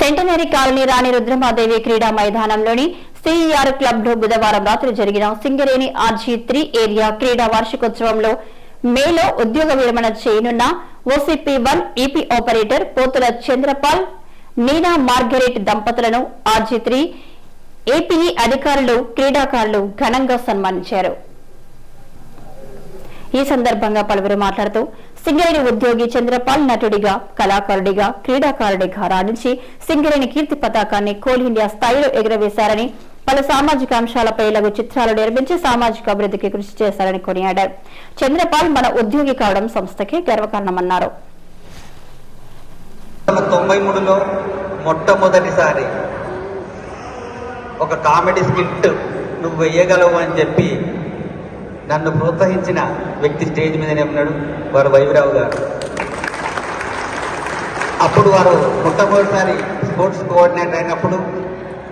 Centenary colony రాణి రుద్రమాదేవి క్రీడా మైదానంలోని CER club లో బుధవారం రాత్రి జరిగిన సింగరేణి RG3 ఏరియా క్రీడా వార్షికోత్సవంలో మేలో ఉద్యోగ విరమణ చేయనున్న OCP1 EP ఆపరేటర్ పోతుల చంద్రపాల్ నీనా మార్గరెట్ దంపతులను RG3 APE అధికారులు క్రీడాకారులు ఘనంగా సన్మానించారు. ఈ సందర్భంగా పలువురు మాట్లాడుతూ సింగరేణి ఉద్యోగి చంద్రపాల్ నటుడిగా, కళాకారుడిగా, క్రీడాకారుడిగా రాణించి సింగరేణి కీర్తి పతాకాన్ని కోల్ ఇండియా స్థాయిలో ఎగురవేశారని, పలు సామాజిక అంశాలపై లఘు చిత్రాలు నిర్మించి సామాజిక అభివృద్ధికి కృషి చేశారని కొనియాడారు. చంద్రపాల్ మన ఉద్యోగి కావడం సంస్థకే గర్వకారణమన్నారు. 93లో మొట్టమొదటిసారి ఒక కామెడీ స్కిట్ నువ్వు వేయగలవు అని చెప్పి నన్ను ప్రోత్సహించిన వ్యక్తి స్టేజ్ మీదనే ఉన్నాడు, వారు వైవిరావు గారు. అప్పుడు వారు మొట్టమొదటిసారి స్పోర్ట్స్ కోఆర్డినేటర్ అయినప్పుడు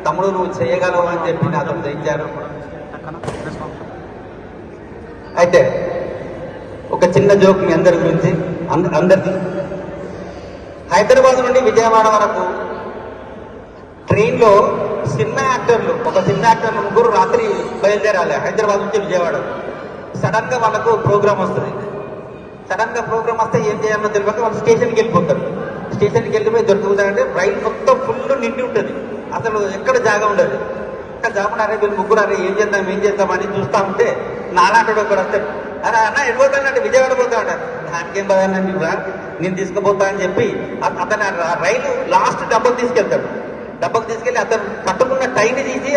తమ్ముడు నువ్వు చేయగలవు అని చెప్పి నాతో చేయించారు. అయితే ఒక చిన్న జోక్ మీ అందరి గురించి, అందరిది. హైదరాబాద్ నుండి విజయవాడ వరకు ట్రైన్లో సినిమా యాక్టర్లు ముగ్గురు రాత్రి బయలుదేరాలి హైదరాబాద్ నుంచి విజయవాడ. సడన్ గా వాళ్ళకు ప్రోగ్రామ్ వస్తుంది. సడన్ గా ప్రోగ్రామ్ వస్తే ఏం చేయాలో తెలియక వాళ్ళు స్టేషన్కి వెళ్ళిపోతారు. స్టేషన్కి వెళ్ళిపోయి దొరుకుతారంటే రైలు మొత్తం ఫుల్ నిండి ఉంటుంది, అసలు ఎక్కడ జాగా ఉండదు. అక్కడ జామున్నారే వీళ్ళు ముగ్గురు అరే ఏం చేద్దామని చూస్తా ఉంటే నాలాంటి ఒకడు వస్తాడు. అరే అన్న వెళ్ళిపోతానంటే విజయవాడ పోతా ఉంటారు. దానికేం పదానండి నేను తీసుకుపోతా అని చెప్పి అతను రైలు లాస్ట్ డబ్బకు తీసుకెళ్తాడు. డబ్బకు తీసుకెళ్ళి అతను కట్టుకున్న టైని తీసి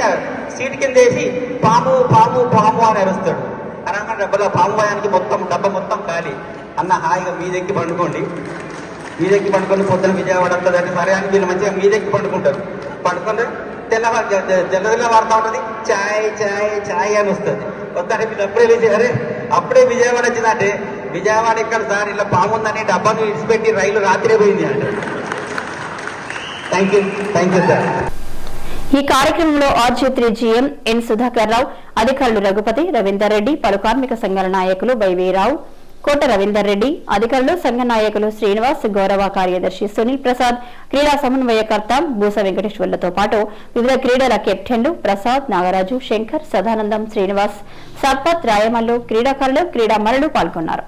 సీట్ కింద వేసి పాము పాము పాము అని అరుస్తాడు. అనగా డబ్బల పాము భయానికి డబ్బ మొత్తం ఖాళీ. అన్న హాయిగా మీదెక్కి పండుకొని పొద్దున విజయవాడ వస్తుందంటే సరే అని వీళ్ళు మంచిగా మీదెక్కి పండుకుంటారు. పండుకుంటే తెల్లదిల్ల వాడుతూ ఉంటుంది, ఛాయ్ అని వస్తుంది. వస్తారే వీళ్ళు అప్పుడే విజయవాడ వచ్చిందంటే విజయవాడ ఇక్కడ సార్ ఇలా పాము ఉందని డబ్బాను విడిచిపెట్టి రైలు రాత్రే పోయింది అంటే. Thank you sir. ఈ కార్యక్రమంలో RG3 GM N సుధాకర్ రావు, అధికారులు రఘుపతి, రవీందర్ రెడ్డి, పలు కార్మిక సంఘాల నాయకులు వైవీరావు, కోట రవీందర్ రెడ్డి, అధికారులు, సంఘ నాయకులు శ్రీనివాస్, గౌరవ కార్యదర్శి సునీల్ ప్రసాద్, క్రీడా సమన్వయకర్త బూస వెంకటేశ్వర్లతో పాటు వివిధ క్రీడల కెప్టెన్లు ప్రసాద్, నాగరాజు, శంకర్, సదానందం, శ్రీనివాస్, సత్పత్, రాయమల్లు, క్రీడాకారులు, క్రీడామణులు పాల్గొన్నారు.